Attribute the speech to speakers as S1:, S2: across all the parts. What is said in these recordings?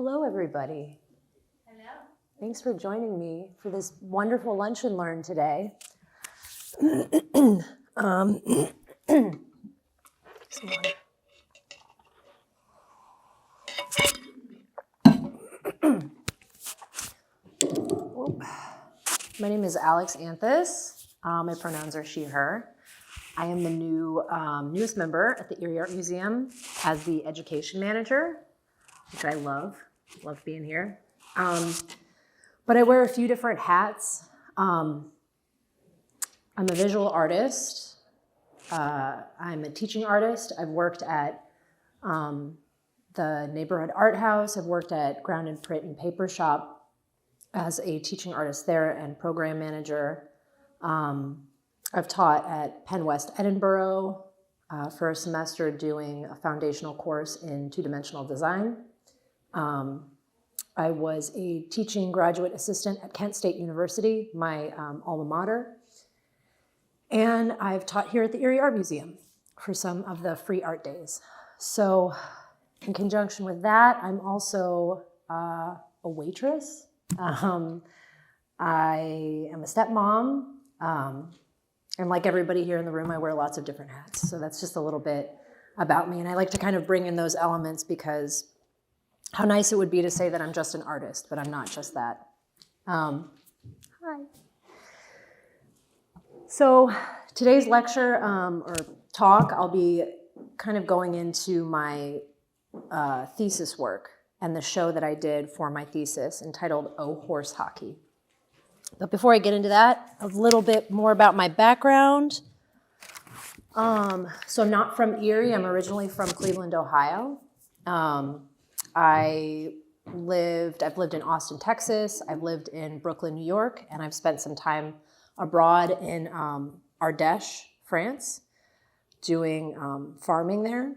S1: Hello, everybody.
S2: Hello.
S1: Thanks for joining me for this wonderful Lunch and Learn today. um, some water. My name is Alex Anthes. My pronouns are she, her. I am the newest member at the Erie Art Museum as the education manager, which I love being here. But I wear a few different hats. I'm a visual artist. I'm a teaching artist. I've worked at the neighborhood art house. I've worked at Grounded Print and Paper Shop as a teaching artist there and program manager. I've taught at Penn West Edinburgh for a semester doing a foundational course in two-dimensional design. I was a teaching graduate assistant at Kent State University, my alma mater. And I've taught here at the Erie Art Museum for some of the free art days. So in conjunction with that, I'm also a waitress. I am a stepmom. And like everybody here in the room, I wear lots of different hats. So that's just a little bit about me. And I like to kind of bring in those elements because how nice it would be to say that I'm just an artist, but I'm not just that. Hi. So today's lecture or talk, I'll be kind of going into my thesis work and the show that I did for my thesis entitled Oh, Horse Hockey. But before I get into that, a little bit more about my background. So I'm not from Erie. I'm originally from Cleveland, Ohio. I've lived in Austin, Texas. I've lived in Brooklyn, New York, and I've spent some time abroad in Ardèche, France, doing farming there.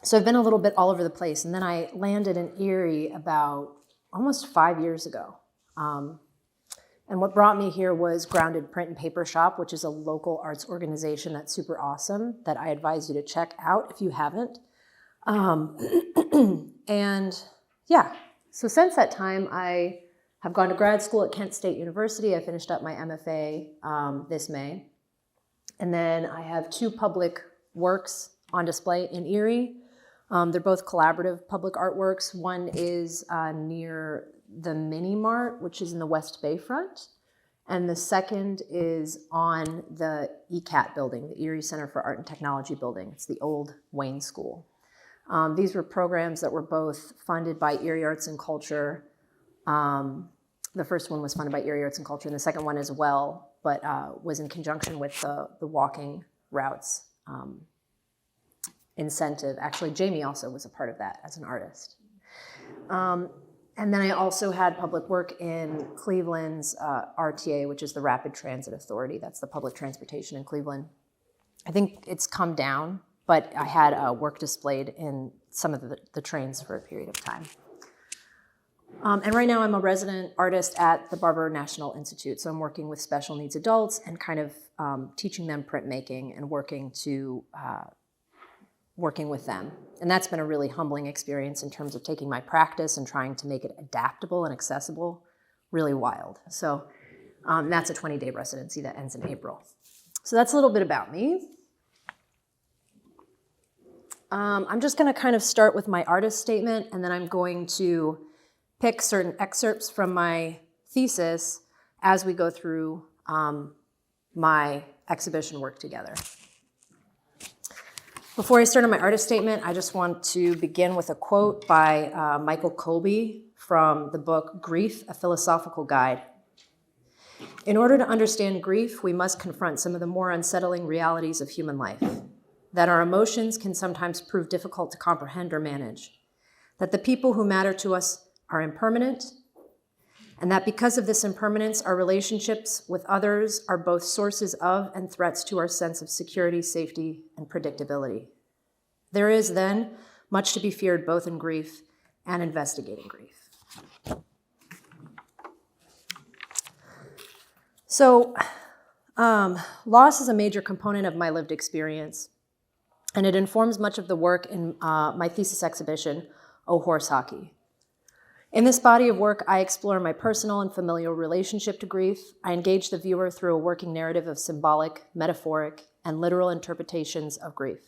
S1: So I've been a little bit all over the place. And then I landed in Erie about almost 5 years ago. And what brought me here was Grounded Print and Paper Shop, which is a local arts organization that's super awesome that I advise you to check out if you haven't. And yeah, so since that time, I have gone to grad school at Kent State University. I finished up my MFA this May. And then I have 2 public works on display in Erie. They're both collaborative public artworks. One is near the Mini Mart, which is in the West Bayfront. And the second is on the ECAT building, the Erie Center for Art and Technology building. It's the old Wayne School. These were programs that were both funded by Erie Arts and Culture. The first one was funded by Erie Arts and Culture, and the second one as well, but was in conjunction with the walking routes incentive. Actually, Jamie also was a part of that as an artist. And then I also had public work in Cleveland's RTA, which is the Rapid Transit Authority. That's the public transportation in Cleveland. I think it's come down, but I had work displayed in some of the trains for a period of time. And right now I'm a resident artist at the Barber National Institute. So I'm working with special needs adults and kind of teaching them printmaking and working with them. And that's been a really humbling experience in terms of taking my practice and trying to make it adaptable and accessible, really wild. So that's a 20-day residency that ends in April. So that's a little bit about me. I'm just gonna kind of start with my artist statement, and then I'm going to pick certain excerpts from my thesis as we go through my exhibition work together. Before I start on my artist statement, I just want to begin with a quote by Michael Colby from the book Grief, A Philosophical Guide. In order to understand grief, we must confront some of the more unsettling realities of human life, that our emotions can sometimes prove difficult to comprehend or manage, that the people who matter to us are impermanent, and that because of this impermanence, our relationships with others are both sources of and threats to our sense of security, safety, and predictability. There is, then, much to be feared both in grief and investigating grief. So, loss is a major component of my lived experience, and it informs much of the work in my thesis exhibition, Oh, Horse Hockey. In this body of work, I explore my personal and familial relationship to grief. I engage the viewer through a working narrative of symbolic, metaphoric, and literal interpretations of grief.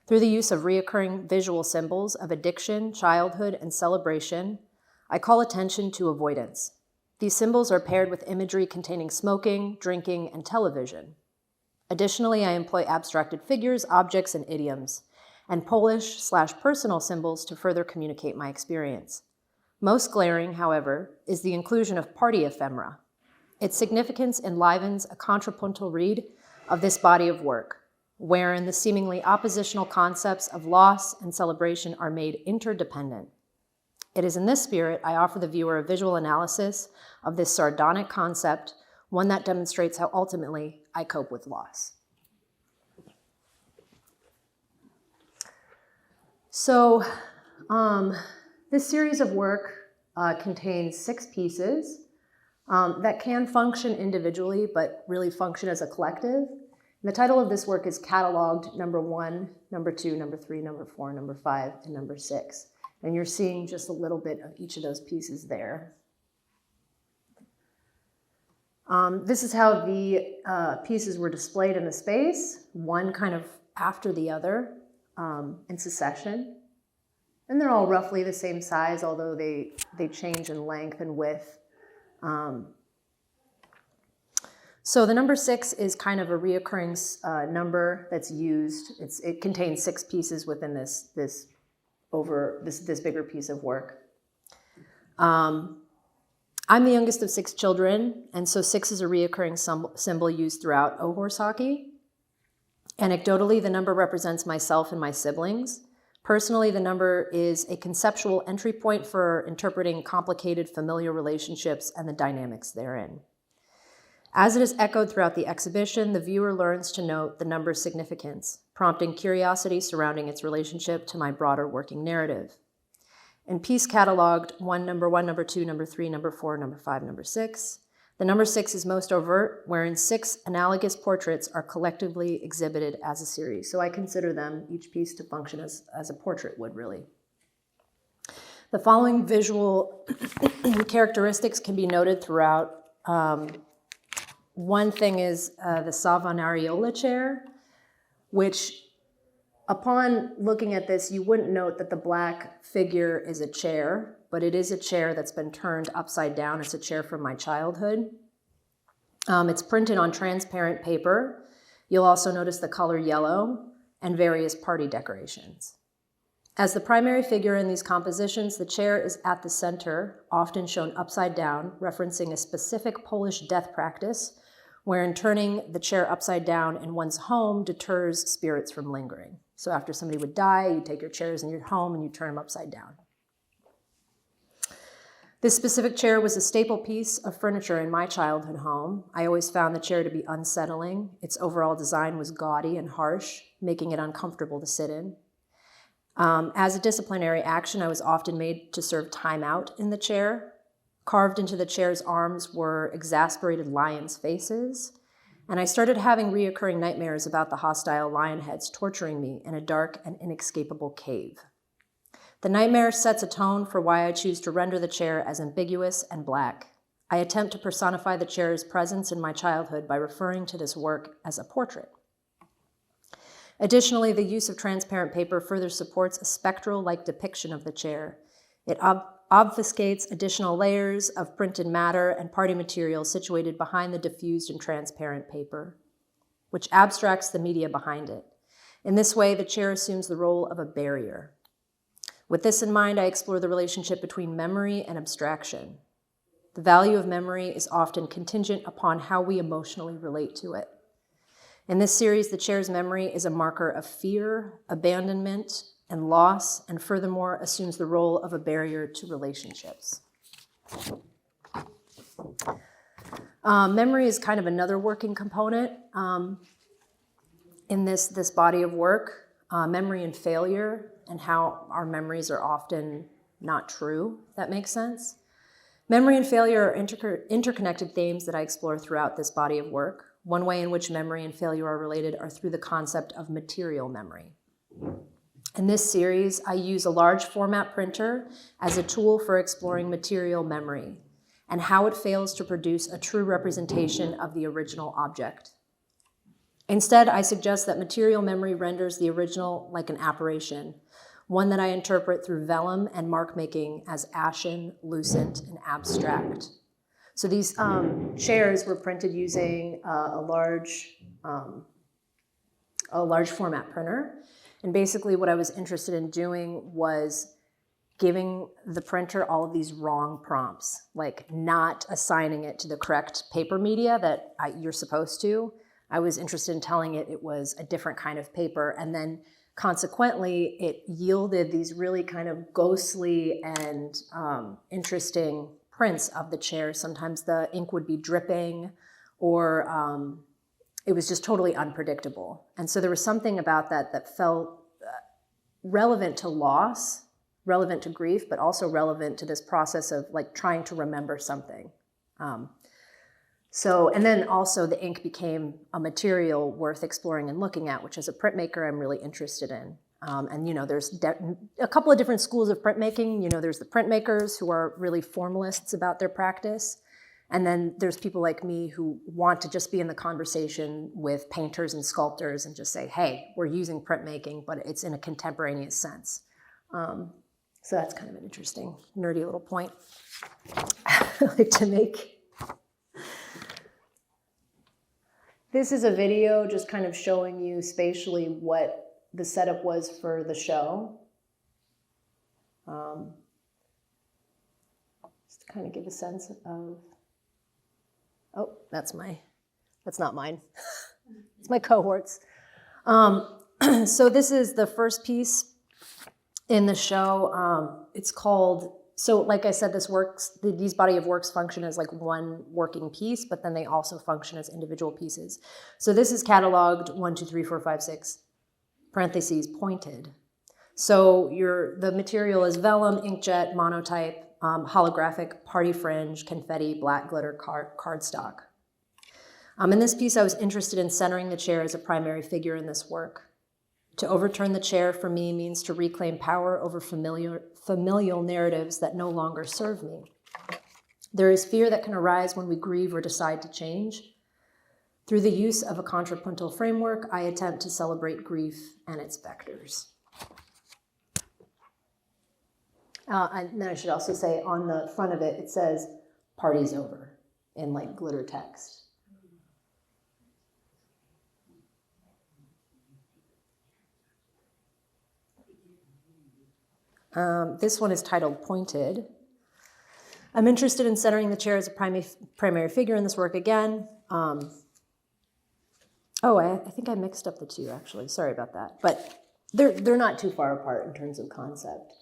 S1: Through the use of reoccurring visual symbols of addiction, childhood, and celebration, I call attention to avoidance. These symbols are paired with imagery containing smoking, drinking, and television. Additionally, I employ abstracted figures, objects, and idioms, and Polish/personal symbols to further communicate my experience. Most glaring, however, is the inclusion of party ephemera. Its significance enlivens a contrapuntal read of this body of work, wherein the seemingly oppositional concepts of loss and celebration are made interdependent. It is in this spirit I offer the viewer a visual analysis of this sardonic concept, one that demonstrates how ultimately I cope with loss. So, this series of work contains 6 pieces that can function individually, but really function as a collective. And the title of this work is cataloged number 1, number 2, number 3, number 4, number 5, and number 6. And you're seeing just a little bit of each of those pieces there. This is how the pieces were displayed in the space, one kind of after the other in succession. And they're all roughly the same size, although they change in length and width. So the number 6 is kind of a reoccurring number that's used. It contains 6 pieces within this bigger piece of work. I'm the youngest of 6 children, and so 6 is a reoccurring symbol used throughout O Horse Hockey. Anecdotally, the number represents myself and my siblings. Personally, the number is a conceptual entry point for interpreting complicated familial relationships and the dynamics therein. As it is echoed throughout the exhibition, the viewer learns to note the number's significance, prompting curiosity surrounding its relationship to my broader working narrative. In piece cataloged number 1, number 2, number 3, number 4, number 5, number 6, the number 6 is most overt, wherein 6 analogous portraits are collectively exhibited as a series. So I consider them, each piece, to function as a portrait would, really. The following visual characteristics can be noted throughout. One thing is the Savonarola chair, which upon looking at this, you wouldn't note that the black figure is a chair, but it is a chair that's been turned upside down. It's a chair from my childhood. It's printed on transparent paper. You'll also notice the color yellow and various party decorations. As the primary figure in these compositions, the chair is at the center, often shown upside down, referencing a specific Polish death practice, wherein turning the chair upside down in one's home deters spirits from lingering. So after somebody would die, you take your chairs in your home and you turn them upside down. This specific chair was a staple piece of furniture in my childhood home. I always found the chair to be unsettling. Its overall design was gaudy and harsh, making it uncomfortable to sit in. As a disciplinary action, I was often made to serve time out in the chair. Carved into the chair's arms were exasperated lions' faces, and I started having reoccurring nightmares about the hostile lion heads torturing me in a dark and inescapable cave. The nightmare sets a tone for why I choose to render the chair as ambiguous and black. I attempt to personify the chair's presence in my childhood by referring to this work as a portrait. Additionally, the use of transparent paper further supports a spectral-like depiction of the chair. It obfuscates additional layers of printed matter and party material situated behind the diffused and transparent paper, which abstracts the media behind it. In this way, the chair assumes the role of a barrier. With this in mind, I explore the relationship between memory and abstraction. The value of memory is often contingent upon how we emotionally relate to it. In this series, the chair's memory is a marker of fear, abandonment, and loss, and furthermore assumes the role of a barrier to relationships. Memory is kind of another working component in this body of work. Memory and failure, and how our memories are often not true, if that makes sense. Memory and failure are interconnected themes that I explore throughout this body of work. One way in which memory and failure are related are through the concept of material memory. In this series, I use a large format printer as a tool for exploring material memory and how it fails to produce a true representation of the original object. Instead, I suggest that material memory renders the original like an apparition, one that I interpret through vellum and mark making as ashen, lucent, and abstract. So these chairs were printed using a large format printer. And basically what I was interested in doing was giving the printer all of these wrong prompts, like not assigning it to the correct paper media that you're supposed to. I was interested in telling it was a different kind of paper, and then consequently it yielded these really kind of ghostly and interesting prints of the chairs. Sometimes the ink would be dripping, or it was just totally unpredictable. And so there was something about that felt relevant to loss, relevant to grief, but also relevant to this process of like trying to remember something. And then also the ink became a material worth exploring and looking at, which as a printmaker I'm really interested in. And there's a couple of different schools of printmaking. There's the printmakers who are really formalists about their practice. And then there's people like me who want to just be in the conversation with painters and sculptors and just say, hey, we're using printmaking, but it's in a contemporaneous sense. So that's kind of an interesting, nerdy little point I like to make. This is a video just kind of showing you spatially what the setup was for the show. Just to kind of give a sense of, oh, that's not mine. It's my cohorts. So this is the first piece in the show. It's called, so like I said, these body of works function as like one working piece, but then they also function as individual pieces. So this is cataloged 1, 2, 3, 4, 5, 6, parentheses, pointed. So the material is vellum, inkjet, monotype, holographic, party fringe, confetti, black glitter, cardstock. In this piece, I was interested in centering the chair as a primary figure in this work. To overturn the chair for me means to reclaim power over familial narratives that no longer serve me. There is fear that can arise when we grieve or decide to change. Through the use of a contrapuntal framework, I attempt to celebrate grief and its vectors. And then I should also say on the front of it, it says, "Party's over," in like glitter text. This one is titled Pointed. I'm interested in centering the chair as a primary figure in this work again. I think I mixed up the two, actually. Sorry about that. But they're not too far apart in terms of concept.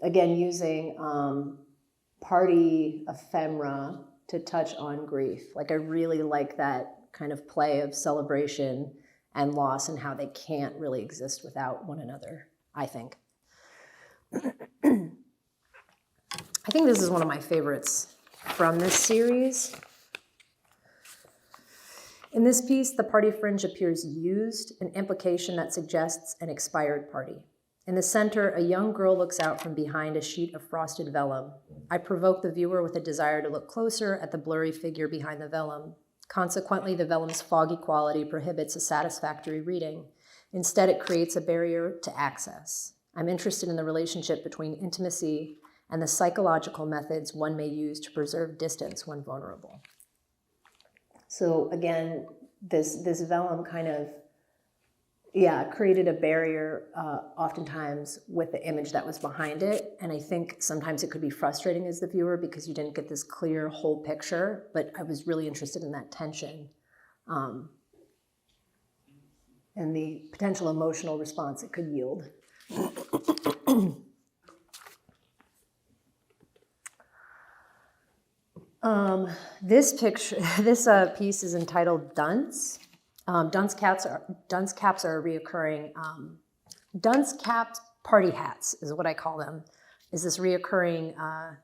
S1: Again, using party ephemera to touch on grief. Like I really like that kind of play of celebration and loss and how they can't really exist without one another, I think. I think this is one of my favorites from this series. In this piece, the party fringe appears used, an implication that suggests an expired party. In the center, a young girl looks out from behind a sheet of frosted vellum. I provoke the viewer with a desire to look closer at the blurry figure behind the vellum. Consequently, the vellum's foggy quality prohibits a satisfactory reading. Instead, it creates a barrier to access. I'm interested in the relationship between intimacy and the psychological methods one may use to preserve distance when vulnerable. So again, this vellum kind of, created a barrier oftentimes with the image that was behind it. And I think sometimes it could be frustrating as the viewer because you didn't get this clear whole picture, but I was really interested in that tension and the potential emotional response it could yield. This piece is entitled Dunce. Dunce caps are a reoccurring, dunce caps party hats is what I call them, is this reoccurring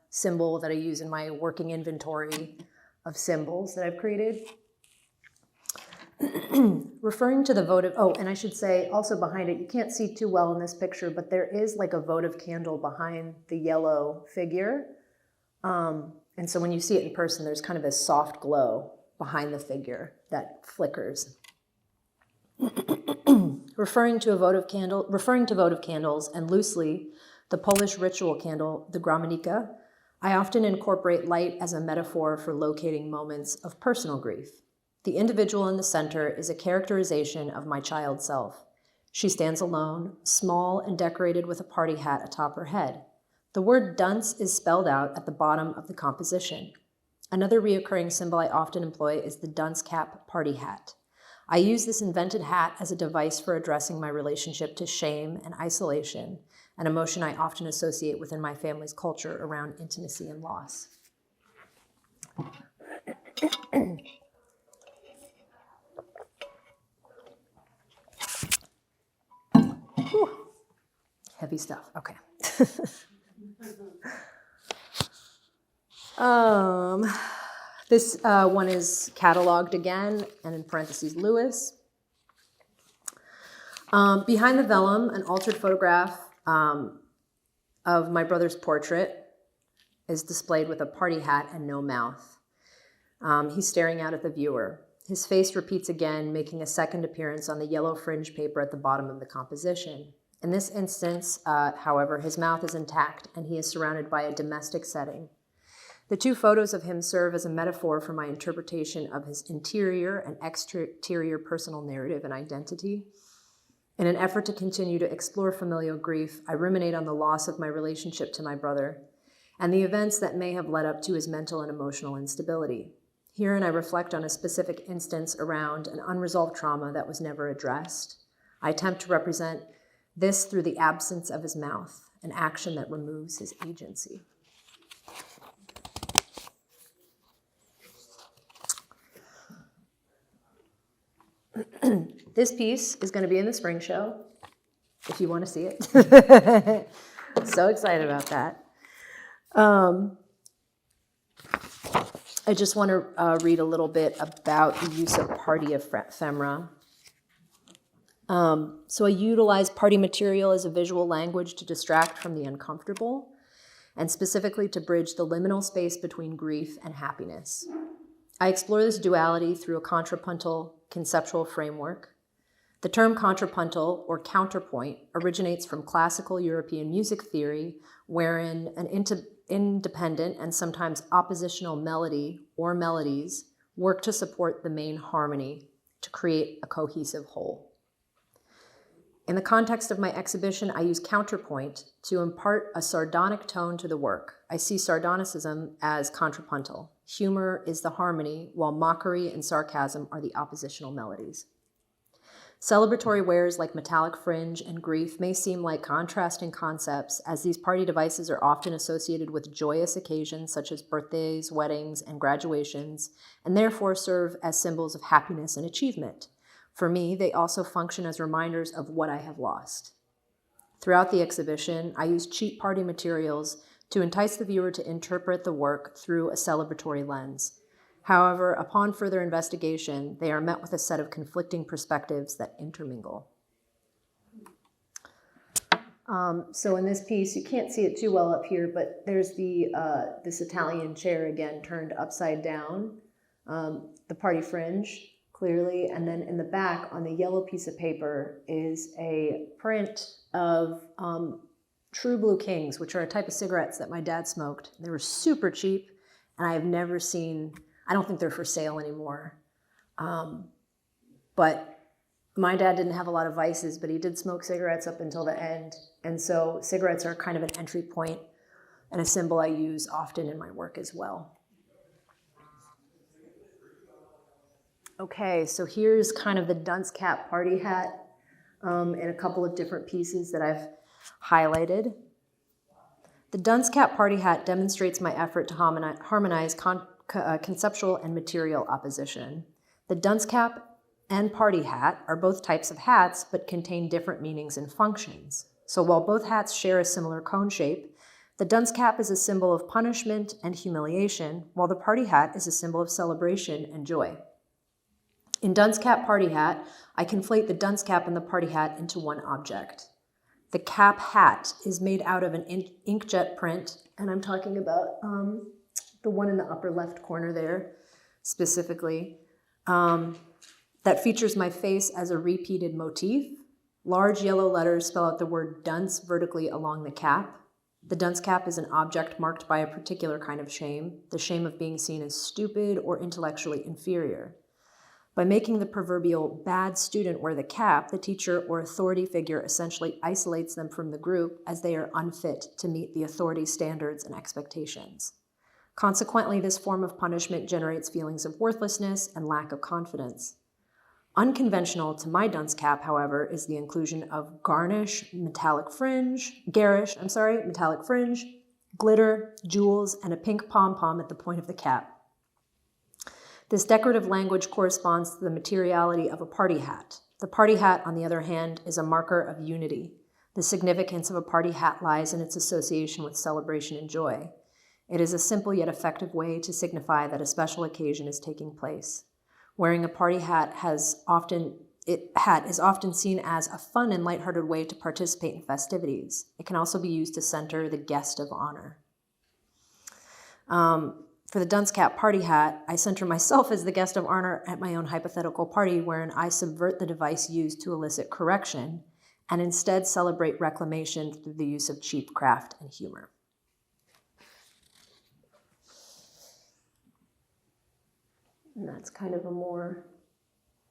S1: symbol that I use in my working inventory of symbols that I've created. Referring to the votive, oh, and I should say also behind it, you can't see too well in this picture, but there is like a votive candle behind the yellow figure. And so when you see it in person, there's kind of a soft glow behind the figure that flickers. Referring to votive candles, and loosely the Polish ritual candle, the gromnica, I often incorporate light as a metaphor for locating moments of personal grief. The individual in the center is a characterization of my child self. She stands alone, small and decorated with a party hat atop her head. The word dunce is spelled out at the bottom of the composition. Another reoccurring symbol I often employ is the dunce cap party hat. I use this invented hat as a device for addressing my relationship to shame and isolation, an emotion I often associate within my family's culture around intimacy and loss. Whew. Heavy stuff, okay. This one is cataloged again, and in parentheses, Lewis. Behind the vellum, an altered photograph of my brother's portrait is displayed with a party hat and no mouth. He's staring out at the viewer. His face repeats again, making a second appearance on the yellow fringe paper at the bottom of the composition. In this instance, however, his mouth is intact and he is surrounded by a domestic setting. The two photos of him serve as a metaphor for my interpretation of his interior and exterior personal narrative and identity. In an effort to continue to explore familial grief, I ruminate on the loss of my relationship to my brother and the events that may have led up to his mental and emotional instability. Herein, I reflect on a specific instance around an unresolved trauma that was never addressed. I attempt to represent this through the absence of his mouth, an action that removes his agency. This piece is going to be in the spring show, if you want to see it. So excited about that. I just want to read a little bit about the use of party ephemera. So I utilize party material as a visual language to distract from the uncomfortable, and specifically to bridge the liminal space between grief and happiness. I explore this duality through a contrapuntal conceptual framework. The term contrapuntal, or counterpoint, originates from classical European music theory, wherein an independent and sometimes oppositional melody or melodies work to support the main harmony to create a cohesive whole. In the context of my exhibition, I use counterpoint to impart a sardonic tone to the work. I see sardonicism as contrapuntal. Humor is the harmony, while mockery and sarcasm are the oppositional melodies. Celebratory wares like metallic fringe and grief may seem like contrasting concepts, as these party devices are often associated with joyous occasions such as birthdays, weddings, and graduations, and therefore serve as symbols of happiness and achievement. For me, they also function as reminders of what I have lost. Throughout the exhibition, I use cheap party materials to entice the viewer to interpret the work through a celebratory lens. However, upon further investigation, they are met with a set of conflicting perspectives that intermingle. So in this piece, you can't see it too well up here, but there's this Italian chair again turned upside down, the party fringe, clearly, and then in the back on the yellow piece of paper is a print of True Blue Kings, which are a type of cigarettes that my dad smoked. They were super cheap, and I have never seen, I don't think they're for sale anymore. But my dad didn't have a lot of vices, but he did smoke cigarettes up until the end. And so cigarettes are kind of an entry point and a symbol I use often in my work as well. Okay, so here's kind of the dunce cap party hat in a couple of different pieces that I've highlighted. The dunce cap party hat demonstrates my effort to harmonize conceptual and material opposition. The dunce cap and party hat are both types of hats, but contain different meanings and functions. So while both hats share a similar cone shape, the dunce cap is a symbol of punishment and humiliation, while the party hat is a symbol of celebration and joy. In Dunce Cap Party Hat, I conflate the dunce cap and the party hat into one object. The cap hat is made out of an inkjet print, and I'm talking about the one in the upper left corner there, specifically, that features my face as a repeated motif. Large yellow letters spell out the word dunce vertically along the cap. The dunce cap is an object marked by a particular kind of shame, the shame of being seen as stupid or intellectually inferior. By making the proverbial bad student wear the cap, the teacher or authority figure essentially isolates them from the group as they are unfit to meet the authority standards and expectations. Consequently, this form of punishment generates feelings of worthlessness and lack of confidence. Unconventional to my dunce cap, however, is the inclusion of garish, metallic fringe, glitter, jewels, and a pink pom-pom at the point of the cap. This decorative language corresponds to the materiality of a party hat. The party hat, on the other hand, is a marker of unity. The significance of a party hat lies in its association with celebration and joy. It is a simple yet effective way to signify that a special occasion is taking place. Wearing a party hat is often seen as a fun and lighthearted way to participate in festivities. It can also be used to center the guest of honor. For the dunce cap party hat, I center myself as the guest of honor at my own hypothetical party, wherein I subvert the device used to elicit correction and instead celebrate reclamation through the use of cheap craft and humor. And that's kind of a more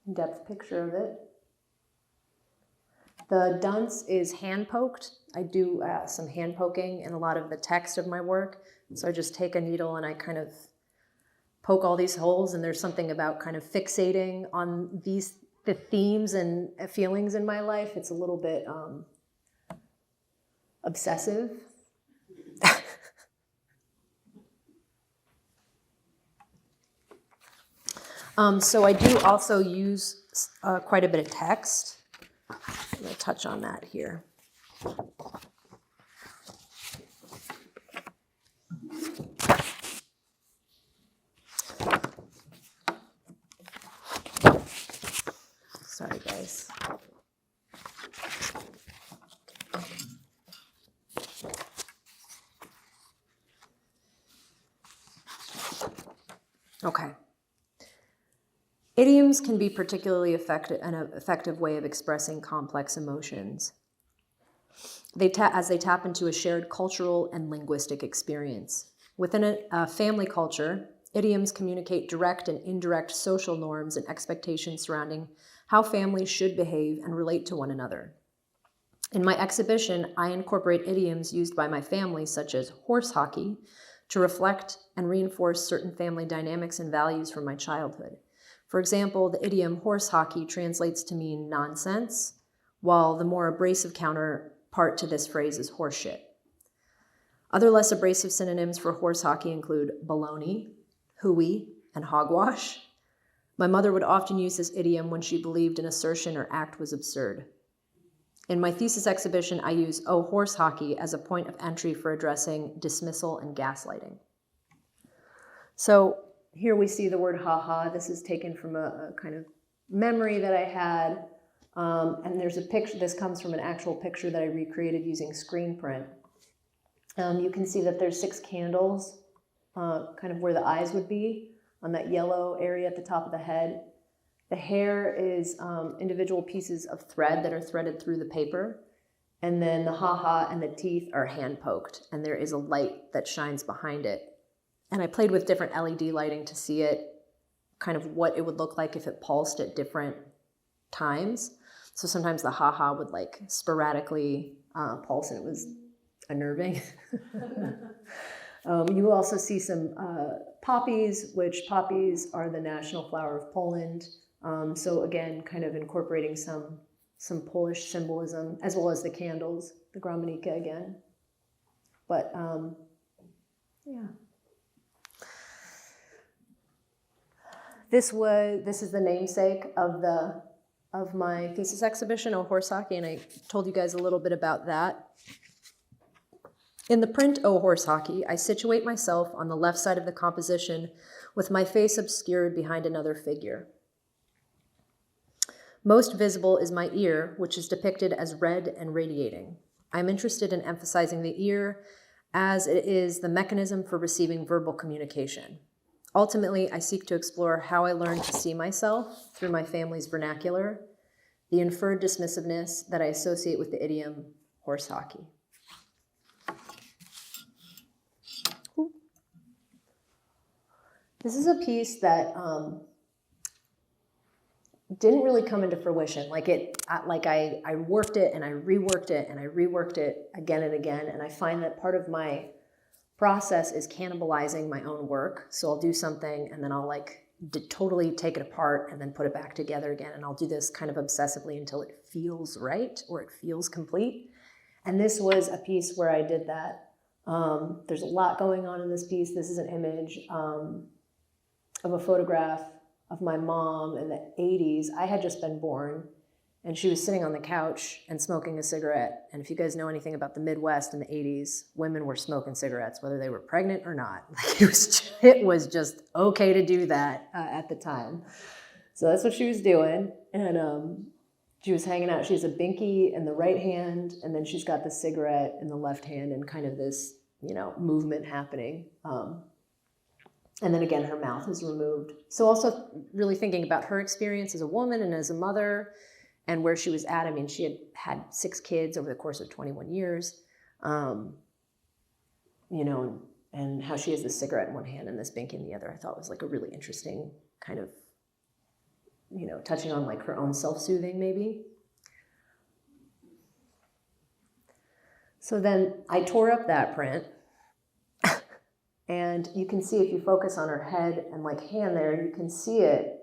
S1: in-depth picture of it. The dunce is hand-poked. I do some hand-poking in a lot of the text of my work. So I just take a needle and I kind of poke all these holes, and there's something about kind of fixating on the themes and feelings in my life. It's a little bit obsessive. So I do also use quite a bit of text. I'm going to touch on that here. Sorry, guys. Okay. Idioms can be particularly an effective way of expressing complex emotions. As they tap into a shared cultural and linguistic experience. Within a family culture, idioms communicate direct and indirect social norms and expectations surrounding how families should behave and relate to one another. In my exhibition, I incorporate idioms used by my family, such as horse hockey, to reflect and reinforce certain family dynamics and values from my childhood. For example, the idiom horse hockey translates to mean nonsense, while the more abrasive counterpart to this phrase is horseshit. Other less abrasive synonyms for horse hockey include baloney, hooey, and hogwash. My mother would often use this idiom when she believed an assertion or act was absurd. In my thesis exhibition, I use "oh, horse hockey" as a point of entry for addressing dismissal and gaslighting. So here we see the word "ha-ha." This is taken from a kind of memory that I had. And there's a picture, this comes from an actual picture that I recreated using screen print. You can see that there's 6 candles, kind of where the eyes would be, on that yellow area at the top of the head. The hair is individual pieces of thread that are threaded through the paper. And then the ha-ha and the teeth are hand-poked, and there is a light that shines behind it. And I played with different LED lighting to see it, kind of what it would look like if it pulsed at different times. So sometimes the ha-ha would like sporadically pulse, and it was unnerving. You also see some poppies, which poppies are the national flower of Poland. So again, kind of incorporating some Polish symbolism, as well as the candles, the gromnika again. But yeah. This is the namesake of my thesis exhibition, "Oh, Horse Hockey," and I told you guys a little bit about that. In the print "Oh, Horse Hockey," I situate myself on the left side of the composition with my face obscured behind another figure. Most visible is my ear, which is depicted as red and radiating. I'm interested in emphasizing the ear as it is the mechanism for receiving verbal communication. Ultimately, I seek to explore how I learned to see myself through my family's vernacular, the inferred dismissiveness that I associate with the idiom horse hockey. This is a piece that didn't really come into fruition. I worked it and I reworked it and I reworked it again and again. And I find that part of my process is cannibalizing my own work. So I'll do something and then I'll totally take it apart and then put it back together again. And I'll do this kind of obsessively until it feels right or it feels complete. And this was a piece where I did that. There's a lot going on in this piece. This is an image of a photograph of my mom in the 80s. I had just been born, and she was sitting on the couch and smoking a cigarette. And if you guys know anything about the Midwest in the 80s, women were smoking cigarettes, whether they were pregnant or not. It was just okay to do that at the time. So that's what she was doing. And she was hanging out. She has a binky in the right hand, and then she's got the cigarette in the left hand, and kind of this, movement happening. And then again, her mouth is removed. So also really thinking about her experience as a woman and as a mother and where she was at. I mean, she had 6 kids over the course of 21 years, and how she has this cigarette in one hand and this binky in the other, I thought was a really interesting kind of, touching on her own self-soothing maybe. So then I tore up that print. And you can see if you focus on her head and hand there, you can see it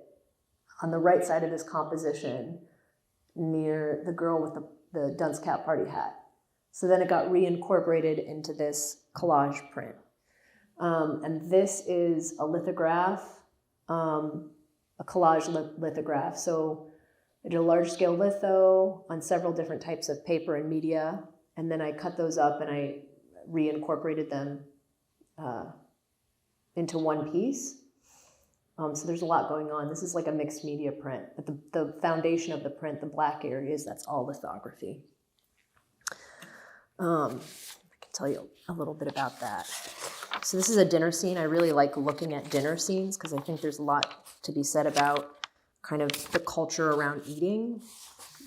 S1: on the right side of this composition near the girl with the dunce cap party hat. So then it got reincorporated into this collage print. And this is a lithograph, a collage lithograph. So I did a large scale litho on several different types of paper and media. And then I cut those up and I reincorporated them into one piece. So there's a lot going on. This is a mixed media print, but the foundation of the print, the black areas, that's all lithography. I can tell you a little bit about that. So this is a dinner scene. I really like looking at dinner scenes because I think there's a lot to be said about kind of the culture around eating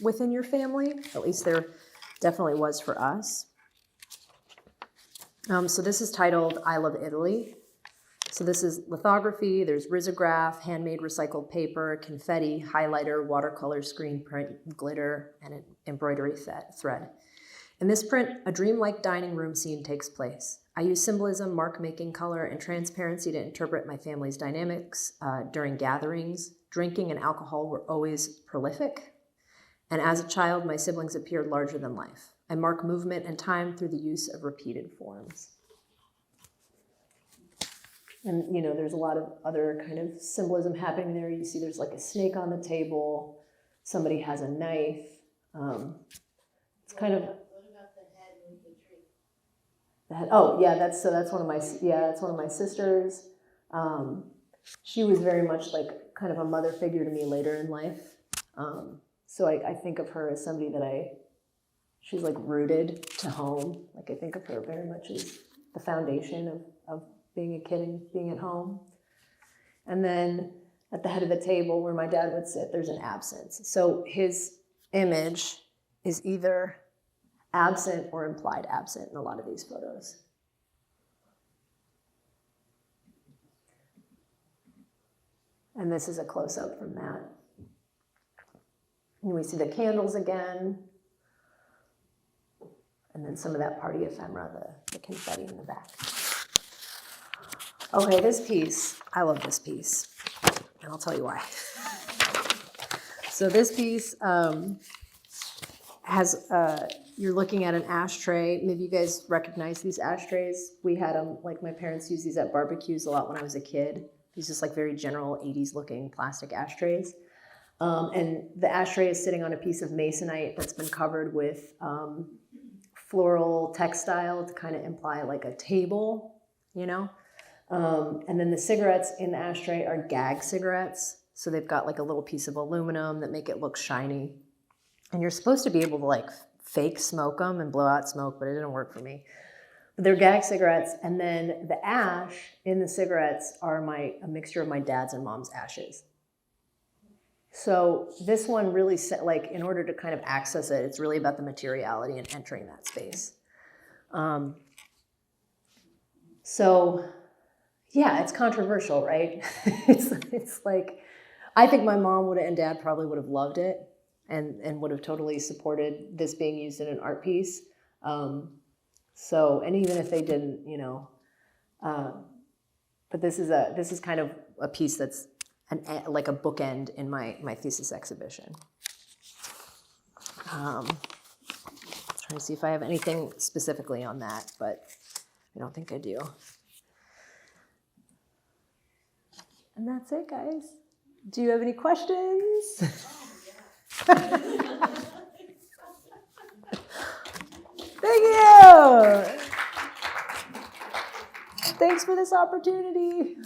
S1: within your family. At least there definitely was for us. So this is titled I Love Italy. So this is lithography, there's risograph, handmade recycled paper, confetti, highlighter, watercolor, screen print, glitter, and an embroidery thread. In this print, a dreamlike dining room scene takes place. I use symbolism, mark-making, color, and transparency to interpret my family's dynamics during gatherings. Drinking and alcohol were always prolific. And as a child, my siblings appeared larger than life. I mark movement and time through the use of repeated forms. And, there's a lot of other kind of symbolism happening there. You see there's a snake on the table. Somebody has a knife. It's kind of...
S2: What about the head with the tree?
S1: The head, oh, yeah, that's one of my sisters. She was very much kind of a mother figure to me later in life. So I think of her as somebody that she's rooted to home. I think of her very much as the foundation of being a kid and being at home. And then at the head of the table where my dad would sit, there's an absence. So his image is either absent or implied absent in a lot of these photos. And this is a close-up from that. And we see the candles again. And then some of that party ephemera, the confetti in the back. Okay, this piece, I love this piece. And I'll tell you why. So this piece has, you're looking at an ashtray. Maybe you guys recognize these ashtrays. We had them, my parents used these at barbecues a lot when I was a kid. These just very general 80s looking plastic ashtrays. And the ashtray is sitting on a piece of masonite that's been covered with floral textile to kind of imply a table, And then the cigarettes in the ashtray are gag cigarettes. So they've got like a little piece of aluminum that make it look shiny. And you're supposed to be able to like fake smoke them and blow out smoke, but it didn't work for me. But they're gag cigarettes, and then the ash in the cigarettes are a mixture of my dad's and mom's ashes. So this one really, like, in order to kind of access it, it's really about the materiality and entering that space. So yeah, it's controversial, right? it's like, I think my mom and dad probably would have loved it and would have totally supported this being used in an art piece. And even if they didn't, but this is kind of a piece that's like a bookend in my thesis exhibition. Trying to see if I have anything specifically on that, but I don't think I do. And that's it, guys. Do you have any questions? Thank you. Thanks for this opportunity.